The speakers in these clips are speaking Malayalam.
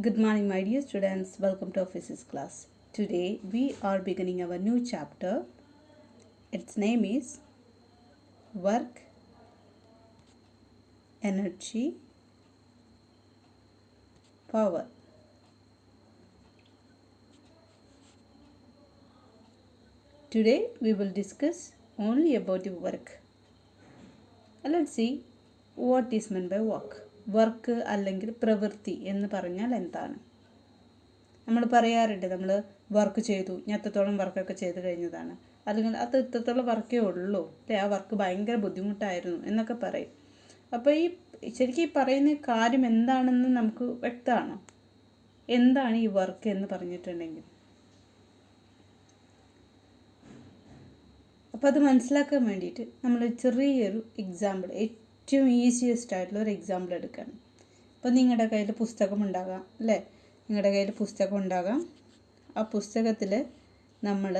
Good morning, my dear students. Welcome to our physics class. Today we are beginning our new chapter. Its name is Work, Energy, Power. Today we will discuss only about the work. Let's see what is meant by work. Work അല്ലെങ്കിൽ പ്രവൃത്തി എന്ന് പറഞ്ഞാൽ എന്താണ്? നമ്മൾ പറയാറുണ്ട്, നമ്മൾ വർക്ക് ചെയ്തു, ഞാൻ എത്രത്തോളം വർക്കൊക്കെ ചെയ്ത് കഴിഞ്ഞതാണ്, അല്ലെങ്കിൽ അത് ഇത്രത്തോളം വർക്കേ ഉള്ളൂ അല്ലേ, ആ വർക്ക് ഭയങ്കര ബുദ്ധിമുട്ടായിരുന്നു എന്നൊക്കെ പറയും. അപ്പോൾ ശരിക്കും ഈ പറയുന്ന കാര്യം എന്താണെന്ന് നമുക്ക് വ്യക്തമാണോ? എന്താണ് ഈ വർക്ക് എന്ന് പറഞ്ഞിട്ടുണ്ടെങ്കിൽ? അപ്പോൾ അത് മനസ്സിലാക്കാൻ വേണ്ടിയിട്ട് നമ്മൾ ചെറിയൊരു എക്സാമ്പിൾ, ഏറ്റവും ഈസിയസ്റ്റ് ആയിട്ടുള്ള ഒരു എക്സാമ്പിൾ എടുക്കണം. അപ്പോൾ നിങ്ങളുടെ കയ്യിൽ പുസ്തകം ഉണ്ടാകാം അല്ലേ, നിങ്ങളുടെ കയ്യിൽ പുസ്തകം ഉണ്ടാകാം. ആ പുസ്തകത്തിൽ നമ്മൾ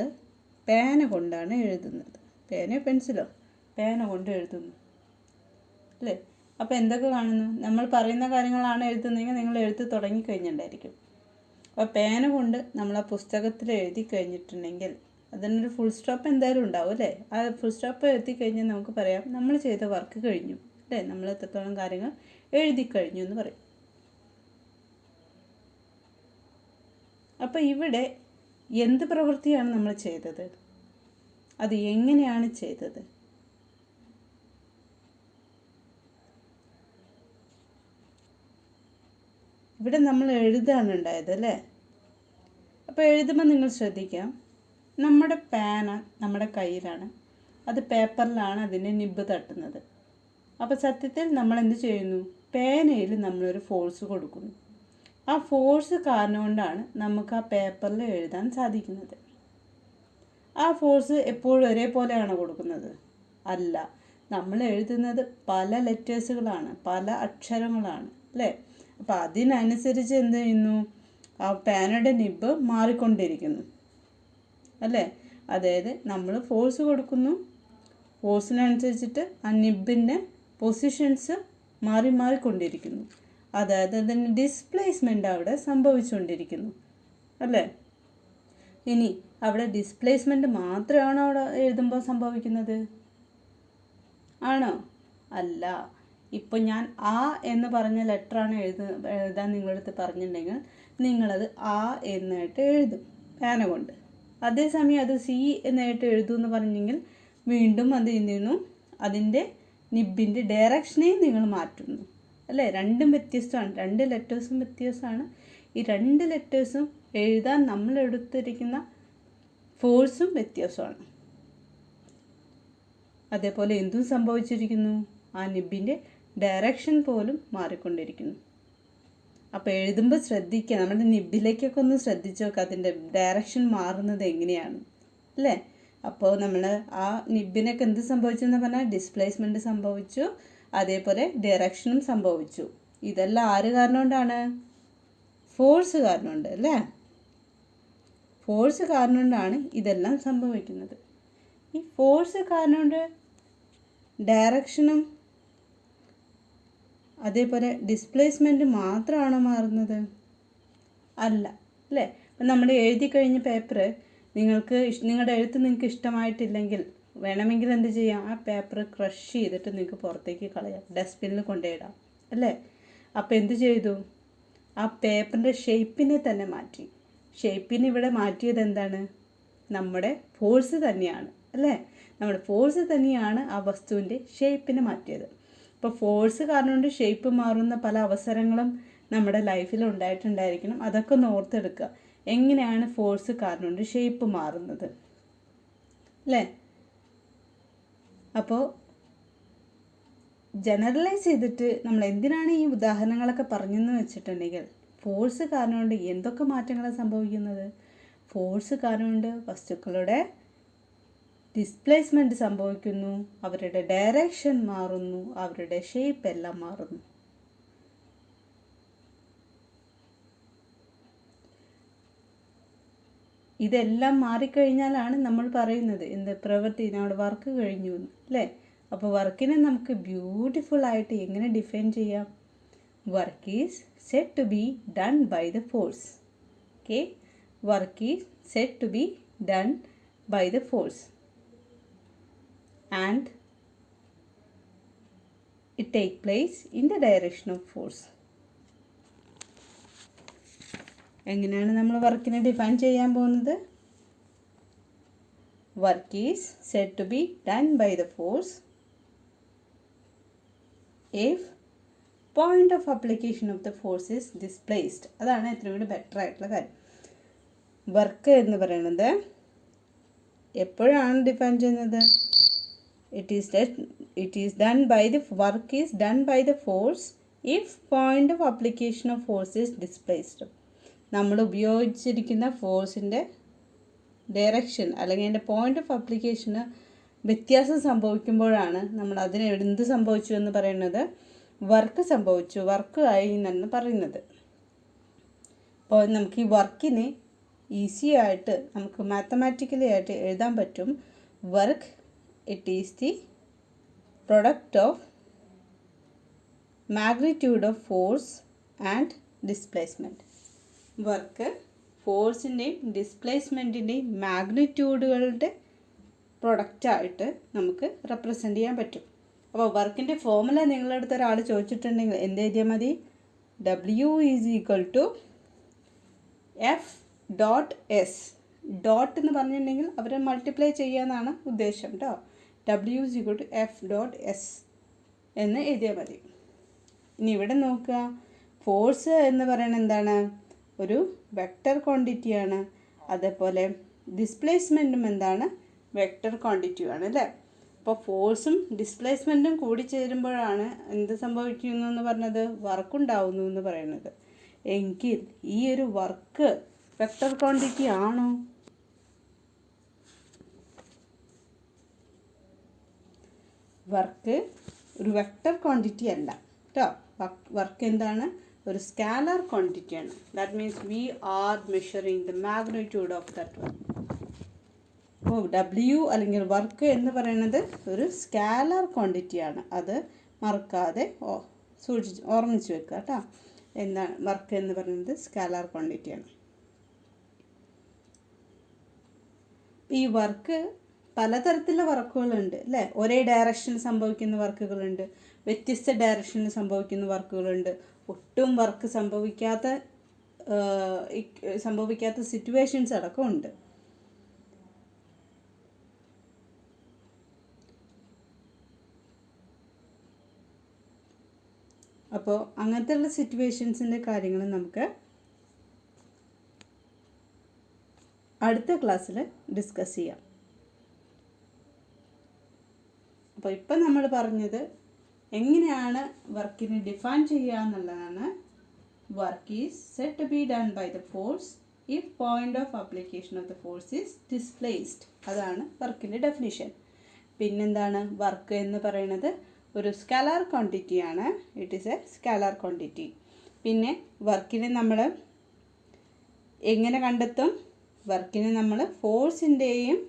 പേന കൊണ്ടാണ് എഴുതുന്നത്. പേനയോ പെൻസിലോ, പേന കൊണ്ട് എഴുതുന്നു അല്ലേ. അപ്പോൾ എന്തൊക്കെ കാണുന്നു? നമ്മൾ പറയുന്ന കാര്യങ്ങളാണ് എഴുതുന്നതെങ്കിൽ നിങ്ങൾ എഴുത്ത് തുടങ്ങിക്കഴിഞ്ഞിട്ടുണ്ടായിരിക്കും. അപ്പോൾ പേന കൊണ്ട് നമ്മൾ ആ പുസ്തകത്തിൽ എഴുതി കഴിഞ്ഞിട്ടുണ്ടെങ്കിൽ അതിനൊരു ഫുൾ സ്റ്റോപ്പ് എന്തായാലും ഉണ്ടാവും അല്ലേ. ആ ഫുൾ സ്റ്റോപ്പ് എഴുതി കഴിഞ്ഞാൽ നമുക്ക് പറയാം നമ്മൾ ചെയ്ത വർക്ക് കഴിഞ്ഞു അല്ലേ, നമ്മൾ എത്രത്തോളം കാര്യങ്ങൾ എഴുതി കഴിഞ്ഞു എന്ന് പറയും. അപ്പോൾ ഇവിടെ എന്ത് പ്രവൃത്തിയാണ് നമ്മൾ ചെയ്തത്, അത് എങ്ങനെയാണ് ചെയ്തത്? ഇവിടെ നമ്മൾ എഴുതാണ് ഉണ്ടായത് അല്ലേ. അപ്പോൾ എഴുതുമ്പോൾ നിങ്ങൾ ശ്രദ്ധിക്കാം, നമ്മുടെ പേന നമ്മുടെ കയ്യിലാണ്, അത് പേപ്പറിലാണ് അതിൻ്റെ നിബ്ബ് തട്ടുന്നത്. അപ്പോൾ സത്യത്തിൽ നമ്മൾ എന്ത് ചെയ്യുന്നു? പേനയിൽ നമ്മളൊരു ഫോഴ്സ് കൊടുക്കുന്നു. ആ ഫോഴ്സ് കാരണം കൊണ്ടാണ് നമുക്ക് ആ പേപ്പറിൽ എഴുതാൻ സാധിക്കുന്നത്. ആ ഫോഴ്സ് എപ്പോഴും ഒരേപോലെയാണ് കൊടുക്കുന്നത്? അല്ല. നമ്മൾ എഴുതുന്നത് പല ലെറ്റേഴ്സുകളാണ്, പല അക്ഷരങ്ങളാണ് അല്ലേ. അപ്പോൾ അതിനനുസരിച്ച് എന്ത് ചെയ്യുന്നു? ആ പേനയുടെ നിബ്ബ് മാറിക്കൊണ്ടിരിക്കുന്നു അല്ലേ. അതായത് നമ്മൾ ഫോഴ്സ് കൊടുക്കുന്നു, ഫോഴ്സിനനുസരിച്ചിട്ട് ആ നിബ്ബിൻ്റെ പൊസിഷൻസ് മാറിക്കൊണ്ടിരിക്കുന്നു. അതായത് അതിന് ഡിസ്പ്ലേസ്മെൻ്റ് അവിടെ സംഭവിച്ചുകൊണ്ടിരിക്കുന്നു അല്ലേ. ഇനി അവിടെ ഡിസ്പ്ലേസ്മെൻ്റ് മാത്രമാണോ അവിടെ എഴുതുമ്പോൾ സംഭവിക്കുന്നത്? ആണോ? അല്ല. ഇപ്പോൾ ഞാൻ ആ എന്ന് പറഞ്ഞ ലെറ്ററാണ് എഴുതാൻ നിങ്ങളടുത്ത് പറഞ്ഞിട്ടുണ്ടെങ്കിൽ നിങ്ങളത് ആ എന്നായിട്ട് എഴുതും പേന കൊണ്ട്. അതേസമയം അത് സി എന്നായിട്ട് എഴുതുമെന്ന് പറഞ്ഞെങ്കിൽ വീണ്ടും അത് ചെയ്യുന്നു, അതിൻ്റെ നിബിൻ്റെ ഡയറക്ഷനെ നിങ്ങൾ മാറ്റുന്നു അല്ലേ. രണ്ടും വ്യത്യസ്തമാണ്, രണ്ട് ലെറ്റേഴ്സും വ്യത്യസ്തമാണ്. ഈ രണ്ട് ലെറ്റേഴ്സും എഴുതാൻ നമ്മൾ എടുത്തിരിക്കുന്ന ഫോഴ്സും വ്യത്യാസമാണ്. അതേപോലെ എന്തും സംഭവിച്ചിരിക്കുന്നു? ആ നിബിൻ്റെ ഡയറക്ഷൻ പോലും മാറിക്കൊണ്ടിരിക്കുന്നു. അപ്പോൾ എഴുതുമ്പോൾ ശ്രദ്ധിക്കുക, നമ്മുടെ നിബിലേക്കൊക്കെ ഒന്ന് ശ്രദ്ധിച്ച് നോക്കുക, അതിൻ്റെ ഡയറക്ഷൻ മാറുന്നത് എങ്ങനെയാണ് അല്ലേ. അപ്പോൾ നമ്മൾ ആ നിബിനൊക്കെ എന്ത് സംഭവിച്ചു എന്ന് പറഞ്ഞാൽ ഡിസ്പ്ലേസ്മെൻറ്റ് സംഭവിച്ചു, അതേപോലെ ഡയറക്ഷനും സംഭവിച്ചു. ഇതെല്ലാം ആര് കാരണം കൊണ്ടാണ്? ഫോഴ്സ് കാരണം കൊണ്ട് അല്ലേ. ഫോഴ്സ് കാരണം കൊണ്ടാണ് ഇതെല്ലാം സംഭവിക്കുന്നത്. ഈ ഫോഴ്സ് കാരണം കൊണ്ട് ഡയറക്ഷനും അതേപോലെ ഡിസ്പ്ലേസ്മെൻറ്റ് മാത്രമാണോ മാറുന്നത്? അല്ല അല്ലേ. അപ്പം നമ്മൾ എഴുതി കഴിഞ്ഞ പേപ്പർ നിങ്ങളുടെ എഴുത്ത് നിങ്ങൾക്ക് ഇഷ്ടമായിട്ടില്ലെങ്കിൽ വേണമെങ്കിൽ എന്ത് ചെയ്യാം? ആ പേപ്പർ ക്രഷ് ചെയ്തിട്ട് നിങ്ങൾക്ക് പുറത്തേക്ക് കളയാം, ഡസ്റ്റ്ബിന്നിൽ കൊണ്ടുപോയിടാം അല്ലേ. അപ്പോൾ എന്ത് ചെയ്തു? ആ പേപ്പറിൻ്റെ ഷേപ്പിനെ തന്നെ മാറ്റി. ഷേപ്പിനെ ഇവിടെ മാറ്റിയത് എന്താണ്? നമ്മുടെ ഫോഴ്സ് തന്നെയാണ് അല്ലേ. നമ്മുടെ ഫോഴ്സ് തന്നെയാണ് ആ വസ്തുവിൻ്റെ ഷേപ്പിനെ മാറ്റിയത്. ഇപ്പോൾ ഫോഴ്സ് കാരണം കൊണ്ട് ഷേപ്പ് മാറുന്ന പല അവസരങ്ങളും നമ്മുടെ ലൈഫിൽ ഉണ്ടായിട്ടുണ്ടായിരിക്കണം. അതൊക്കെ ഒന്ന് ഓർത്തെടുക്കുക, എങ്ങനെയാണ് ഫോഴ്സ് കാരണം കൊണ്ട് ഷേപ്പ് മാറുന്നത് അല്ലേ. അപ്പോൾ ജനറലൈസ് ചെയ്തിട്ട് നമ്മൾ എന്തിനാണ് ഈ ഉദാഹരണങ്ങളൊക്കെ പറഞ്ഞെന്ന് വെച്ചിട്ടുണ്ടെങ്കിൽ, ഫോഴ്സ് കാരണം കൊണ്ട് എന്തൊക്കെ മാറ്റങ്ങളാണ് സംഭവിക്കുന്നത്? ഫോഴ്സ് കാരണം കൊണ്ട് വസ്തുക്കളുടെ ഡിസ്പ്ലേസ്മെൻറ്റ് സംഭവിക്കുന്നു, അവരുടെ ഡയറക്ഷൻ മാറുന്നു, അവരുടെ ഷേപ്പ് എല്ലാം മാറുന്നു. ഇതെല്ലാം മാറിക്കഴിഞ്ഞാലാണ് നമ്മൾ പറയുന്നത് എന്ത്? പ്രവൃത്തി, നമ്മുടെ വർക്ക് കഴിഞ്ഞു അല്ലേ. അപ്പോൾ വർക്കിനെ നമുക്ക് ബ്യൂട്ടിഫുള്ളായിട്ട് എങ്ങനെ ഡിഫൈൻ ചെയ്യാം? work is said to be done by the force. Okay, work is said to be done by the force and it take place in the direction of force. എങ്ങനെയാണ് നമ്മൾ വർക്കിനെ ഡിഫൈൻ ചെയ്യാൻ പോകുന്നത്? Work is said to be done by the force if point of application of the force is displaced. അതാണ് ഏറ്റവും കൂടി ബെറ്റർ ആയിട്ടുള്ള കാര്യം. വർക്ക് എന്ന് പറയുന്നത് എപ്പോഴാണ് ഡിഫൈൻ ചെയ്യുന്നത്? It is done by the work is done by the force if point of application of force is displaced. നമ്മൾ ഉപയോഗിച്ചിരിക്കുന്ന ഫോഴ്സിൻ്റെ ഡയറക്ഷൻ അല്ലെങ്കിൽ അതിൻ്റെ പോയിൻ്റ് ഓഫ് അപ്ലിക്കേഷന് വ്യത്യാസം സംഭവിക്കുമ്പോഴാണ് നമ്മൾ അതിന് എന്ത് സംഭവിച്ചു എന്ന് പറയുന്നത്? വർക്ക് സംഭവിച്ചു, വർക്ക് ആയി എന്നാണ് പറയുന്നത്. അപ്പോൾ നമുക്ക് ഈ വർക്കിനെ ഈസി ആയിട്ട് നമുക്ക് മാത്തമാറ്റിക്കലി ആയിട്ട് എഴുതാൻ പറ്റും. Work it is the product of magnitude of force and displacement. Work ഫോഴ്സിൻ്റെയും ഡിസ്പ്ലേസ്മെൻറ്റിൻ്റെയും മാഗ്നിറ്റ്യൂഡുകളുടെ പ്രൊഡക്റ്റായിട്ട് നമുക്ക് റെപ്രസെൻ്റ് ചെയ്യാൻ പറ്റും. അപ്പോൾ വർക്കിൻ്റെ ഫോർമുല നിങ്ങളുടെ അടുത്ത് ഒരാൾ ചോദിച്ചിട്ടുണ്ടെങ്കിൽ എന്ത് എഴുതിയാൽ മതി? W is equal to F dot S. Dot എന്ന് പറഞ്ഞിട്ടുണ്ടെങ്കിൽ അവരെ മൾട്ടിപ്ലൈ ചെയ്യാന്നാണ് ഉദ്ദേശം കേട്ടോ. W is equal to F dot S എന്ന് എഴുതിയാൽ മതി. ഇനി ഇവിടെ നോക്കുക, ഫോഴ്സ് എന്ന് പറയുന്നത് എന്താണ്? ഒരു വെക്റ്റർ ക്വാണ്ടിറ്റിയാണ്. അതേപോലെ ഡിസ്പ്ലേസ്മെൻറ്റും എന്താണ്? വെക്റ്റർ ക്വാണ്ടിറ്റിയുമാണ് അല്ലേ? അപ്പോൾ ഫോഴ്സും ഡിസ്പ്ലേസ്മെൻറ്റും കൂടി ചേരുമ്പോഴാണ് എന്ത് സംഭവിക്കുന്നു എന്ന് പറഞ്ഞത്? വർക്ക് ഉണ്ടാവുന്നു എന്ന് പറയുന്നത്. എങ്കിൽ ഈ ഒരു വർക്ക് വെക്റ്റർ ക്വാണ്ടിറ്റി ആണോ? വർക്ക് ഒരു വെക്റ്റർ ക്വാണ്ടിറ്റി അല്ല കേട്ടോ. വർക്ക് എന്താണ്? ഒരു സ്കാലർ ക്വാണ്ടിറ്റിയാണ്. That means we are measuring the magnitude of that work. അപ്പോൾ W അല്ലെങ്കിൽ വർക്ക് എന്ന് പറയുന്നത് ഒരു സ്കാലർ ക്വാണ്ടിറ്റിയാണ്. അത് മറക്കാതെ ഓർമ്മിച്ച് വെക്കുക കേട്ടോ. എന്താണ് വർക്ക് എന്ന് പറയുന്നത്? സ്കാലർ ക്വാണ്ടിറ്റിയാണ്. ഈ വർക്ക് പലതരത്തിലുള്ള വർക്കുകളുണ്ട് അല്ലേ? ഒരേ ഡയറക്ഷനിൽ സംഭവിക്കുന്ന വർക്കുകളുണ്ട്, വ്യത്യസ്ത ഡയറക്ഷനിൽ സംഭവിക്കുന്ന വർക്കുകളുണ്ട്, ഒട്ടും വർക്ക് സംഭവിക്കാത്ത സിറ്റുവേഷൻസ് അടക്കം ഉണ്ട്. അപ്പോൾ അങ്ങനത്തെയുള്ള സിറ്റുവേഷൻസിൻ്റെ കാര്യങ്ങൾ നമുക്ക് അടുത്ത ക്ലാസ്സിൽ ഡിസ്കസ് ചെയ്യാം. അപ്പോൾ ഇപ്പം നമ്മൾ പറഞ്ഞത് എങ്ങനെയാണ് വർക്കിനെ ഡിഫൈൻ ചെയ്യുക എന്നുള്ളതാണ്. Work is said to be done by the force if point of application of the force is displaced. അതാണ് വർക്കിൻ്റെ ഡെഫിനിഷൻ. പിന്നെന്താണ്? വർക്ക് എന്ന് പറയുന്നത് ഒരു സ്കാലർ ക്വാണ്ടിറ്റിയാണ്. It is a scalar quantity. പിന്നെ വർക്കിനെ നമ്മൾ എങ്ങനെ കണ്ടെത്തും? വർക്കിനെ നമ്മൾ ഫോഴ്സിൻ്റെയും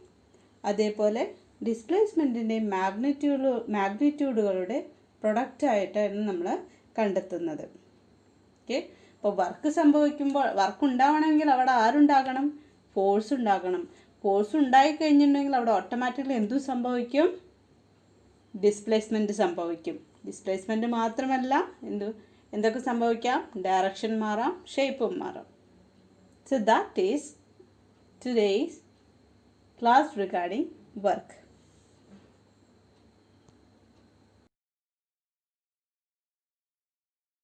അതേപോലെ ഡിസ്പ്ലേസ്മെൻറ്റിൻ്റെയും മാഗ്നിറ്റ്യൂഡുകളുടെ പ്രൊഡക്റ്റായിട്ടാണ് നമ്മൾ കണ്ടെത്തുന്നത്. ഓക്കെ, അപ്പോൾ വർക്ക് സംഭവിക്കുമ്പോൾ വർക്ക് ഉണ്ടാവണമെങ്കിൽ അവിടെ ആരുണ്ടാകണം? ഫോഴ്സ് ഉണ്ടാകണം. ഫോഴ്സ് ഉണ്ടായിക്കഴിഞ്ഞിട്ടുണ്ടെങ്കിൽ അവിടെ ഓട്ടോമാറ്റിക്കലി എന്തു സംഭവിക്കും? ഡിസ്പ്ലേസ്മെൻറ്റ് സംഭവിക്കും. ഡിസ്പ്ലേസ്മെൻറ്റ് മാത്രമല്ല എന്തൊക്കെ സംഭവിക്കാം? ഡയറക്ഷൻ മാറാം, ഷേപ്പും മാറാം. So that is today's class regarding work.